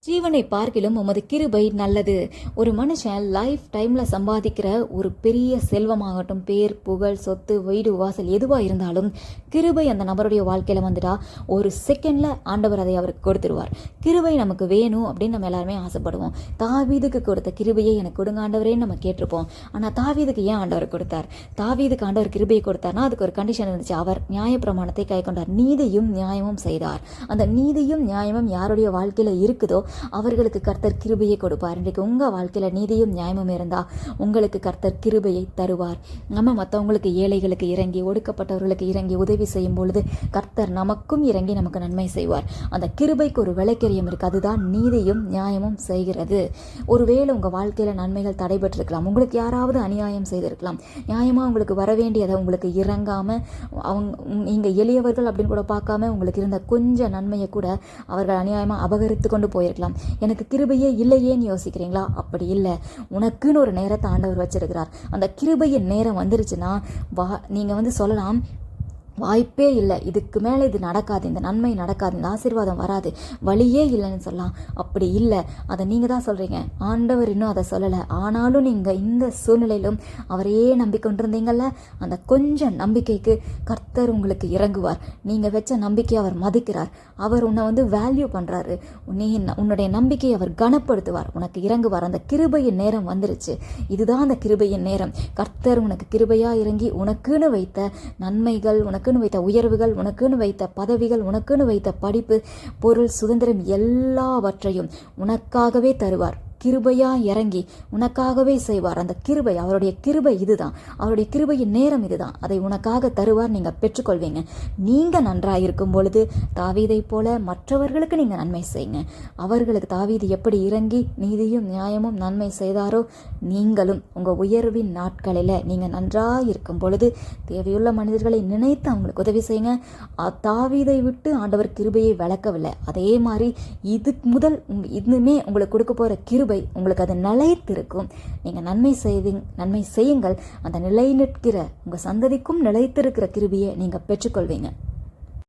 ஜீவனை பார்க்கிலும் உமது கிருபை நல்லது. ஒரு மனுஷன் லைஃப் டைம்ல சம்பாதிக்கிற ஒரு பெரிய செல்வமாகட்டும், பேர், புகழ், சொத்து, வீடு, வாசல் எதுவாக இருந்தாலும் கிருபை அந்த நபருடைய வாழ்க்கையில வந்துட்டா ஒரு செகண்ட்ல ஆண்டவர் அதை அவருக்கு கொடுத்துருவார். கிருபை நமக்கு வேணும் அப்படின்னு நம்ம எல்லாருமே ஆசைப்படுவோம். தாவீதுக்கு கொடுத்த கிருபையை எனக்கு கொடுங்க ஆண்டவரேன்னு நம்ம கேட்டிருப்போம். ஆனால் தாவீதுக்கு ஏன் ஆண்டவர் கொடுத்தார்? தாவீதுக்கு ஆண்டவர் கிருபையை கொடுத்தார்னா அதுக்கு ஒரு கண்டிஷன் இருந்துச்சு. அவர் நியாயப்பிரமாணத்தை கை கொண்டார், நீதியும் நியாயமும் செய்தார். அந்த நீதியும் நியாயமும் யாருடைய வாழ்க்கையில இருக்குதோ அவர்களுக்கு கர்த்தர் கிருபையை கொடுப்பார். இன்றைக்கு உங்கள் வாழ்க்கையில் நீதியும் நியாயமும் இருந்தால் உங்களுக்கு கர்த்தர் கிருபையை தருவார். நம்ம மற்றவங்களுக்கு, ஏழைகளுக்கு இறங்கி, ஒடுக்கப்பட்டவர்களுக்கு இறங்கி உதவி செய்யும் பொழுது கர்த்தர் நமக்கும் இறங்கி நமக்கு நன்மை செய்வார். அந்த கிருபைக்கு ஒரு விலைக்கரியம் இருக்குது. அதுதான் நீதியும் நியாயமும் செய்கிறது. ஒருவேளை உங்கள் வாழ்க்கையில் நன்மைகள் தடைபட்டிருக்கலாம், உங்களுக்கு யாராவது அநியாயம் செய்திருக்கலாம், நியாயமாக உங்களுக்கு வர வேண்டியதை உங்களுக்கு இறங்காமல், நீங்கள் எளியவர்கள் அப்படின்னு கூட பார்க்காம உங்களுக்கு இருந்த கொஞ்சம் நன்மையை கூட அவர்கள் அநியாயமாக அபகரித்து கொண்டு போயிருக்கலாம். எனக்கு கிருபையே இல்லையேன்னு யோசிக்கிறீங்களா? அப்படி இல்லை. உனக்குன்னு ஒரு நேரத்தை ஆண்டவர் வச்சிருக்கிறார். அந்த கிருபையின் நேரம் வந்துருச்சுன்னா நீங்கள் சொல்லலாம், வாய்ப்பே இல்லை, இதுக்கு மேலே இது நடக்காது, இந்த நன்மை நடக்காது, இந்த ஆசீர்வாதம் வராது, வழியே இல்லைன்னு சொல்லலாம். அப்படி இல்லை, அதை நீங்கள் தான் சொல்கிறீங்க. ஆண்டவர் இன்னும் அதை சொல்லலை. ஆனாலும் நீங்கள் இந்த சூழ்நிலையிலும் அவரையே நம்பிக்கொண்டிருந்தீங்கல்ல, அந்த கொஞ்சம் நம்பிக்கைக்கு கர்த்தர் உங்களுக்கு இறங்குவார். நீங்கள் வச்ச நம்பிக்கையை அவர் மதிக்கிறார். அவர் உன்னை வேல்யூ பண்ணுறாரு. உன்னுடைய நம்பிக்கையை அவர் கனப்படுத்துவார், உனக்கு இறங்குவார். அந்த கிருபையின் நேரம் வந்துருச்சு. இதுதான் அந்த கிருபையின் நேரம். கர்த்தர் உனக்கு கிருபையாக இறங்கி உனக்குன்னு வைத்த நன்மைகள், உனக்குன்னு வைத்த உயர்வுகள், உனக்குன்னு வைத்த பதவிகள், உனக்குன்னு வைத்த படிப்பு, பொருள், சுதந்திரம் எல்லாவற்றையும் உனக்காகவே தருவார். கிருபையா இறங்கி உனக்காகவே செய்வார். அந்த கிருபை, அவருடைய கிருபை இதுதான். அவருடைய கிருபையின் நேரம் இதுதான். அதை உனக்காக தருவார். நீங்கள் பெற்றுக்கொள்வீங்க. நீங்கள் நன்றாக இருக்கும் பொழுது தாவீதை போல மற்றவர்களுக்கு நீங்கள் நன்மை செய்யுங்க. அவர்களுக்கு தாவீது எப்படி இறங்கி நீதியும் நியாயமும் நன்மை செய்தாரோ, நீங்களும் உங்கள் உயர்வின் நாட்களில் நீங்கள் நன்றாக இருக்கும் பொழுது தேவையுள்ள மனிதர்களை நினைத்து அவங்களுக்கு உதவி செய்யுங்க. தாவீதை விட்டு ஆண்டவர் கிருபையை விளக்கவில்லை. அதே மாதிரி இதுமே உங்களுக்கு கொடுக்க போகிற கிருபை உங்களுக்கு அது நிலைத்திருக்கும். நீங்கள் நன்மை செய்யுங்கள். அந்த நிலை நிற்கிற உங்கள் சந்ததிக்கும் நிலைத்திருக்கிற கிருபையை நீங்கள் பெற்றுக்கொள்வீங்க.